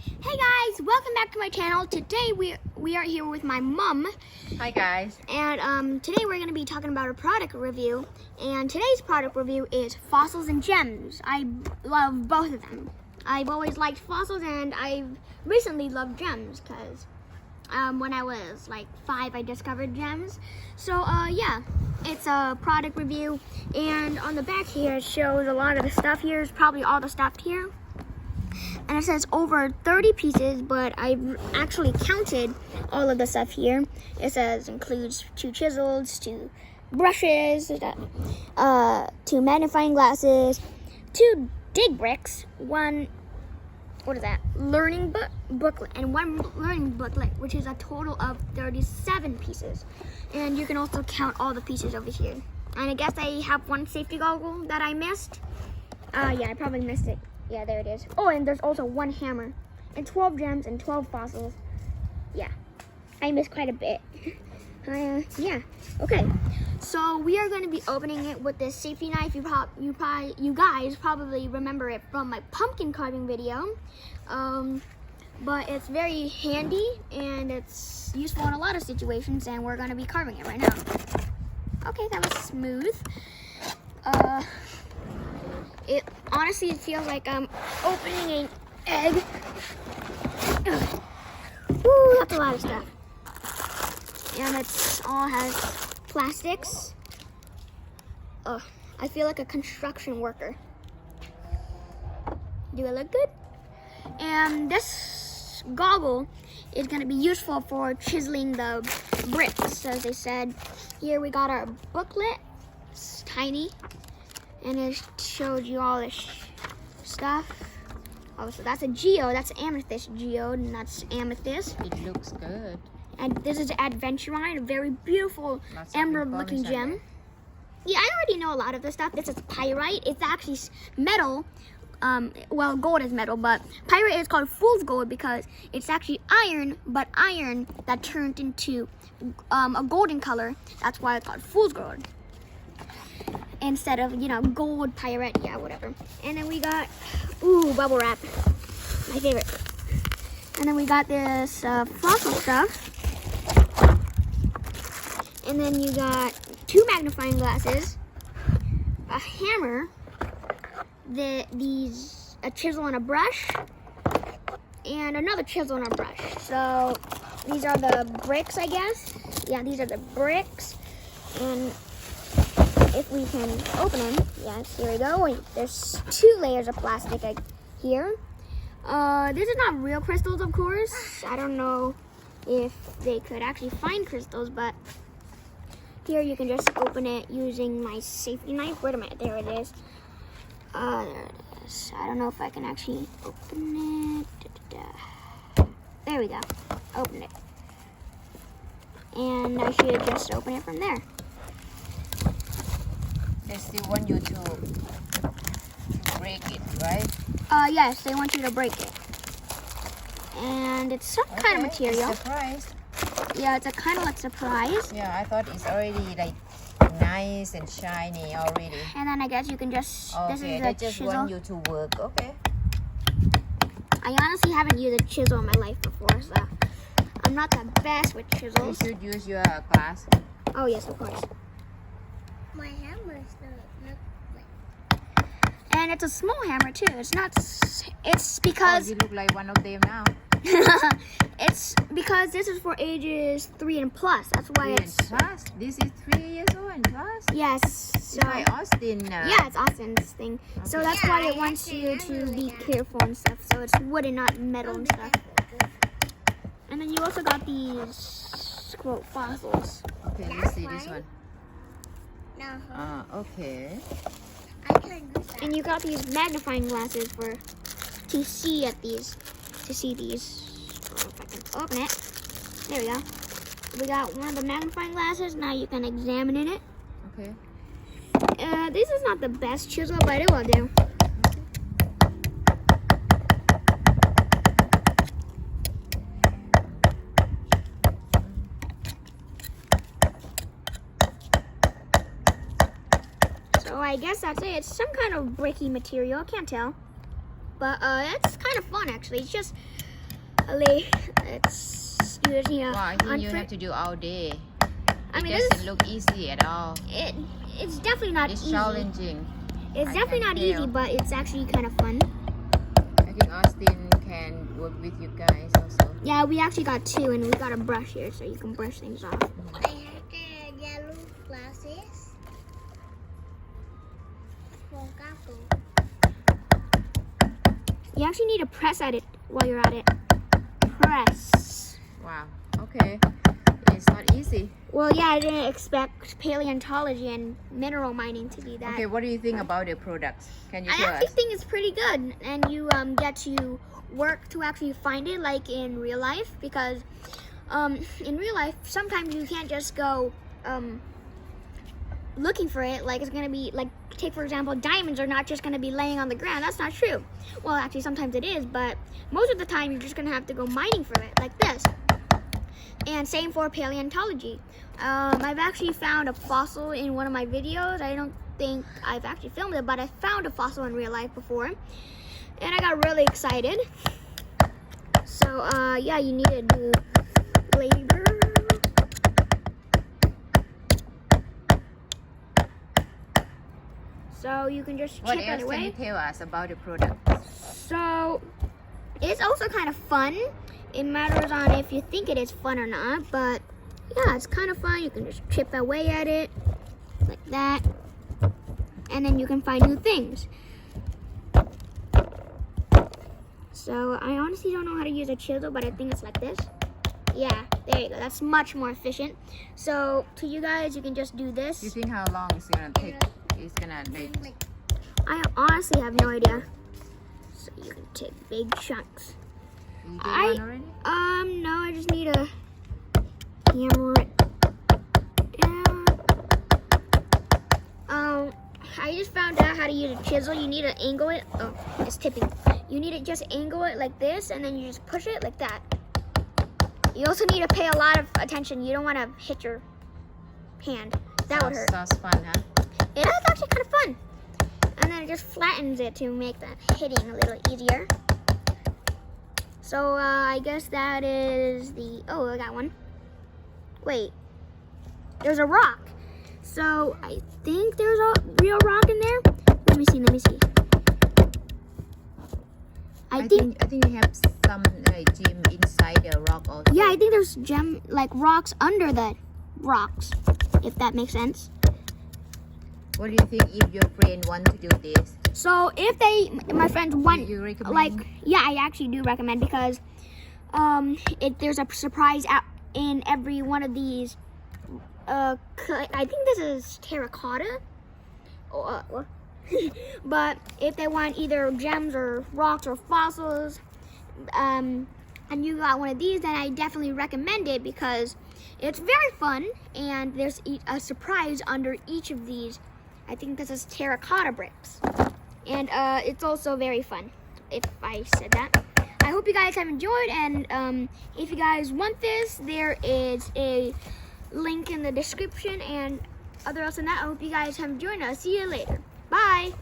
Hey guys, welcome back to my channel. Today we are here with my mom. Hi guys. And today we're going to be talking about a product review. And today's product review is fossils and gems. I love both of them. I've always liked fossils and I've recently loved gems because when I was like 5 I discovered gems. So yeah, it's a product review, and on the back here it shows a lot of the stuff. Here's probably all the stuff here. And it says over 30 pieces, but I've actually counted all of the stuff here. It says includes 2 chisels, 2 brushes, 2 magnifying glasses, 2 dig bricks, 1, what is that, learning booklet, and 1 learning booklet, which is a total of 37 pieces. And you can also count all the pieces over here. And I guess I have 1 safety goggle that I missed. Yeah, I probably missed it. Yeah, there it is. Oh, and there's also 1 hammer, and 12 gems, and 12 fossils. Yeah, I missed quite a bit. Yeah, okay. So we are going to be opening it with this safety knife. You guys probably remember it from my pumpkin carving video. But it's very handy, and it's useful in a lot of situations, and we're going to be carving it right now. Okay, that was smooth. It honestly feels like I'm opening an egg. Woo, that's a lot of stuff. And it all has plastics. Oh, I feel like a construction worker. Do I look good? And this goggle is going to be useful for chiseling the bricks, as they said. Here we got our booklet. It's tiny. And it showed you all this stuff. Oh, so that's a geo. That's amethyst geode, and that's amethyst. It looks good. And this is Adventurine, a very beautiful emerald-looking gem. Yeah, I already know a lot of this stuff. This is pyrite. It's actually metal. Well, gold is metal, but pyrite is called fool's gold because it's actually iron, but iron that turned into a golden color. That's why it's called fool's gold. Instead of, gold pyrite, yeah, whatever. And then we got, bubble wrap, my favorite. And then we got this fossil stuff. And then you got 2 magnifying glasses, a hammer, a chisel and a brush, and another chisel and a brush. So these are the bricks, I guess. Yeah, these are the bricks. And if we can open them, yes, here we go. Wait, there's 2 layers of plastic here. This is not real crystals, of course. I don't know if they could actually find crystals, but here you can just open it using my safety knife. Wait a minute, there it is. There it is. I don't know if I can actually open it. There we go. Open it. And I should just open it from there. They still want you to break it, right? Yes, they want you to break it. And it's some kind of material. It's surprise. Yeah, it's a kind of like surprise. Yeah, I thought it's already like nice and shiny already. And then I guess you can just, Okay, this is they a just chisel. want you to work, okay? I honestly haven't used a chisel in my life before, so I'm not the best with You chisels. should use your glass. Oh yes, of course. My hammer doesn't look like. And it's a small hammer too. It's not, it's Oh, because, you look like one of them now. it's because this is for ages 3 and plus. That's why 3 it's, and plus. This is 3 years old and plus. yes. So, It's like Austin. yeah, it's Austin's thing. So Okay. that's Yeah, why I it wants actually you am to really be good. careful and stuff. So it's wood and not metal and stuff. And then you also got these, quote, fossils. Okay, let's see this one. No, Okay. I can use that. And you got these magnifying glasses to see these. Oh, if I can open it. There we go. We got one of the magnifying glasses. Now you can examine it. Okay. This is not the best chisel, but it will do. So I guess that's it. It's some kind of bricky material. I can't tell. But it's kind of fun, actually. It's just Let's do it here. Wow, I think you have to do all day. I mean, It this doesn't look easy at all. it's definitely not It's easy. challenging. It's I definitely can not tell. easy, but it's actually kind of fun. I think Austin can work with you guys also. Yeah, we actually got two, and we got a brush here, so you can brush things off. I have the yellow glasses for Gago. You actually need to press at it while you're at it. Press. Wow. Okay. It's not easy. Well, yeah, I didn't expect paleontology and mineral mining to be that. Okay, what do you think about the products? Can you I tell actually us? think it's pretty good, and you get to work to actually find it, like in real life, because in real life sometimes you can't just go looking for it. Like, it's gonna be like, take for example, diamonds are not just gonna be laying on the ground. That's not true. Well, actually sometimes it is, but most of the time you're just gonna have to go mining for it, like this. And same for paleontology. I've actually found a fossil in one of my videos. I don't think I've actually filmed it, but I found a fossil in real life before, and I got really excited. So yeah, you need to do labor. So you can just What chip else it can you away. tell us about the product? So it's also kind of fun. It matters on if you think it is fun or not, but yeah, it's kind of fun. You can just chip away at it like that, and then you can find new things. So I honestly don't know how to use a chisel, but I think it's like this. Yeah, there you go. That's much more efficient. So to you guys, you can just do this. Do you think how long it's gonna take? It's gonna take. I honestly have no idea. So you can take big chunks. You did one already? No, I just need a hammer it. I just found out how to use a chisel. You need to angle it. Oh, it's tipping. You need to just angle it like this, and then you just push it like that. You also need to pay a lot of attention. You don't want to hit your hand. That would hurt. Sounds fun, huh? It is actually kind of fun. And then it just flattens it to make that hitting a little easier. So I guess that is the, oh, I got one. Wait, there's a rock. So I think there's a real rock in there. Let me see. I think you have some gem inside the rock also. Yeah, I think there's rocks under the rocks, if that makes sense. What do you think if your friend want to do this? So if my friends want, You recommend? like, yeah, I actually do recommend, because there's a surprise in every one of these. I think this is terracotta, but if they want either gems or rocks or fossils, and you got one of these, then I definitely recommend it, because it's very fun, and there's a surprise under each of these. I think this is terracotta bricks, and it's also very fun, if I said that. I hope you guys have enjoyed, and if you guys want this, there is a link in the description, and other else than that, I hope you guys have enjoyed, and I'll see you later. Bye!